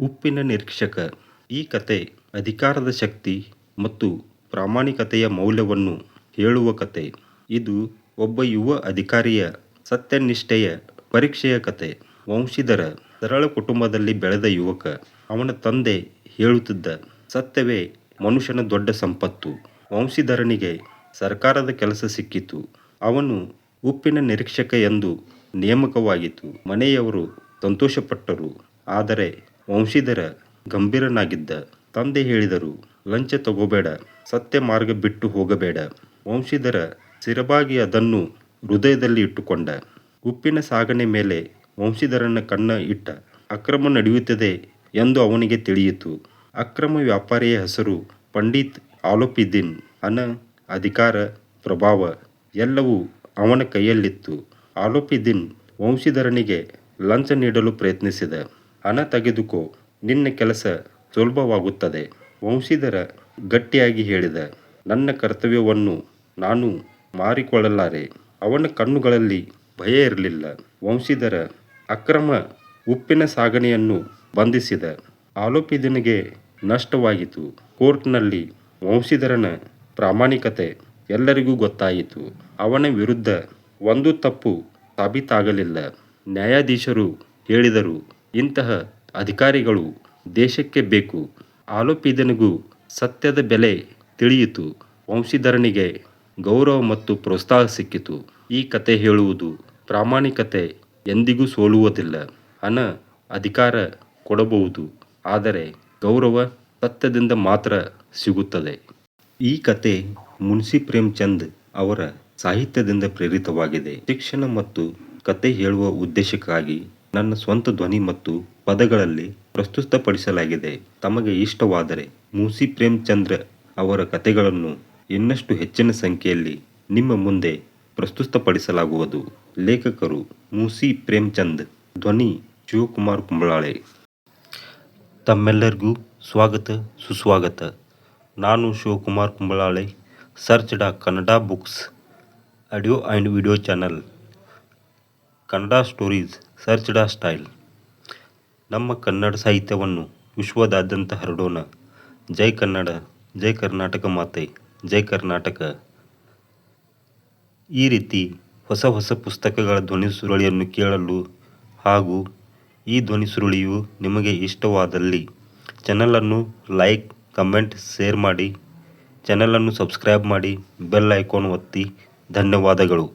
ಉಪ್ಪಿನ ನಿರೀಕ್ಷಕ. ಈ ಕತೆ ಅಧಿಕಾರದ ಶಕ್ತಿ ಮತ್ತು ಪ್ರಾಮಾಣಿಕತೆಯ ಮೌಲ್ಯವನ್ನು ಹೇಳುವ ಕತೆ. ಇದು ಒಬ್ಬ ಯುವ ಅಧಿಕಾರಿಯ ಸತ್ಯನಿಷ್ಠೆಯ ಪರೀಕ್ಷೆಯ ಕತೆ. ವಂಶೀಧರ ಸರಳ ಕುಟುಂಬದಲ್ಲಿ ಬೆಳೆದ ಯುವಕ. ಅವನ ತಂದೆ ಹೇಳುತ್ತಿದ್ದ ಸತ್ಯವೇ ಮನುಷ್ಯನ ದೊಡ್ಡ ಸಂಪತ್ತು. ವಂಶೀಧರನಿಗೆ ಸರ್ಕಾರದ ಕೆಲಸ ಸಿಕ್ಕಿತು. ಅವನು ಉಪ್ಪಿನ ನಿರೀಕ್ಷಕ ಎಂದು ನೇಮಕವಾಗಿತ್ತು. ಮನೆಯವರು ಸಂತೋಷಪಟ್ಟರು. ಆದರೆ ವಂಶೀಧರ ಗಂಭೀರನಾಗಿದ್ದ. ತಂದೆ ಹೇಳಿದರು, ಲಂಚ ತಗೋಬೇಡ, ಸತ್ಯ ಮಾರ್ಗ ಬಿಟ್ಟು ಹೋಗಬೇಡ. ವಂಶೀಧರ ಸ್ಥಿರವಾಗಿ ಅದನ್ನು ಹೃದಯದಲ್ಲಿ ಇಟ್ಟುಕೊಂಡ. ಉಪ್ಪಿನ ಸಾಗಣೆ ಮೇಲೆ ವಂಶೀಧರನ ಕಣ್ಣ ಇಟ್ಟ. ಅಕ್ರಮ ನಡೆಯುತ್ತದೆ ಎಂದು ಅವನಿಗೆ ತಿಳಿಯಿತು. ಅಕ್ರಮ ವ್ಯಾಪಾರಿಯ ಹೆಸರು ಪಂಡಿತ್ ಆಲೋಪಿದ್ದೀನ್. ಹಣ, ಅಧಿಕಾರ, ಪ್ರಭಾವ ಎಲ್ಲವೂ ಅವನ ಕೈಯಲ್ಲಿತ್ತು. ಆಲೋಪಿದ್ದೀನ್ ವಂಶೀಧರನಿಗೆ ಲಂಚ ನೀಡಲು ಪ್ರಯತ್ನಿಸಿದ. ಹಣ ತೆಗೆದುಕೋ, ನಿನ್ನ ಕೆಲಸ ಸುಲಭವಾಗುತ್ತದೆ. ವಂಶೀಧರ ಗಟ್ಟಿಯಾಗಿ ಹೇಳಿದ, ನನ್ನ ಕರ್ತವ್ಯವನ್ನು ನಾನು ಮಾರಿಕೊಳ್ಳಲಾರೆ. ಅವನ ಕಣ್ಣುಗಳಲ್ಲಿ ಭಯ ಇರಲಿಲ್ಲ. ವಂಶೀಧರ ಅಕ್ರಮ ಉಪ್ಪಿನ ಸಾಗಣೆಯನ್ನು ಬಂಧಿಸಿದ. ಆಲೋಪಿದ್ದೀನ್ಗೆ ನಷ್ಟವಾಯಿತು. ಕೋರ್ಟ್ನಲ್ಲಿ ವಂಶೀಧರನ ಪ್ರಾಮಾಣಿಕತೆ ಎಲ್ಲರಿಗೂ ಗೊತ್ತಾಯಿತು. ಅವನ ವಿರುದ್ಧ ಒಂದು ತಪ್ಪು ಸಾಬೀತಾಗಲಿಲ್ಲ. ನ್ಯಾಯಾಧೀಶರು ಹೇಳಿದರು, ಇಂತಹ ಅಧಿಕಾರಿಗಳು ದೇಶಕ್ಕೆ ಬೇಕು. ಆಲೋಪಿದ್ದೀನ್ಗೂ ಸತ್ಯದ ಬೆಲೆ ತಿಳಿಯಿತು. ವಂಶೀಧರನಿಗೆ ಗೌರವ ಮತ್ತು ಪ್ರೋತ್ಸಾಹ ಸಿಕ್ಕಿತು. ಈ ಕತೆ ಹೇಳುವುದು ಪ್ರಾಮಾಣಿಕತೆ ಎಂದಿಗೂ ಸೋಲುವುದಿಲ್ಲ. ಹಣ, ಅಧಿಕಾರ ಕೊಡಬಹುದು, ಆದರೆ ಗೌರವ ಸತ್ಯದಿಂದ ಮಾತ್ರ ಸಿಗುತ್ತದೆ. ಈ ಕತೆ ಮುನ್ಷಿ ಪ್ರೇಮ್ಚಂದ್ ಅವರ ಸಾಹಿತ್ಯದಿಂದ ಪ್ರೇರಿತವಾಗಿದೆ. ಶಿಕ್ಷಣ ಮತ್ತು ಕತೆ ಹೇಳುವ ಉದ್ದೇಶಕ್ಕಾಗಿ ನನ್ನ ಸ್ವಂತ ಧ್ವನಿ ಮತ್ತು ಪದಗಳಲ್ಲಿ ಪ್ರಸ್ತುತಪಡಿಸಲಾಗಿದೆ. ತಮಗೆ ಇಷ್ಟವಾದರೆ ಮುನ್ಷಿ ಪ್ರೇಮ್ಚಂದ್ರ ಅವರ ಕತೆಗಳನ್ನು ಇನ್ನಷ್ಟು ಹೆಚ್ಚಿನ ಸಂಖ್ಯೆಯಲ್ಲಿ ನಿಮ್ಮ ಮುಂದೆ ಪ್ರಸ್ತುತಪಡಿಸಲಾಗುವುದು. ಲೇಖಕರು ಮುನ್ಷಿ ಪ್ರೇಮ್ಚಂದ್. ಧ್ವನಿ ಶಿವಕುಮಾರ್ ಕುಂಬಳಾಳೆ. ತಮ್ಮೆಲ್ಲರಿಗೂ ಸ್ವಾಗತ, ಸುಸ್ವಾಗತ. ನಾನು Shivakumar Kumbalale. Searched Kannada books audio and video channel. Kannada stories searched style. ನಮ್ಮ ಕನ್ನಡ ಸಾಹಿತ್ಯವನ್ನು ವಿಶ್ವದಾದ್ಯಂತ ಹರಡೋಣ. ಜೈ ಕನ್ನಡ, ಜೈ ಕರ್ನಾಟಕ ಮಾತೆ, ಜೈ ಕರ್ನಾಟಕ. ಈ ರೀತಿ ಹೊಸ ಹೊಸ ಪುಸ್ತಕಗಳ ಧ್ವನಿ ಸುರುಳಿಯನ್ನು ಕೇಳಲು ಹಾಗೂ ಈ ಧ್ವನಿ ಸುರುಳಿಯು ನಿಮಗೆ ಇಷ್ಟವಾದಲ್ಲಿ ಚಾನಲನ್ನು ಲೈಕ್, ಕಮೆಂಟ್, ಶೇರ್ ಮಾಡಿ. ಚಾನಲನ್ನು ಸಬ್ಸ್ಕ್ರೈಬ್ ಮಾಡಿ, ಬೆಲ್ ಐಕಾನ್ ಒತ್ತಿ. ಧನ್ಯವಾದಗಳು.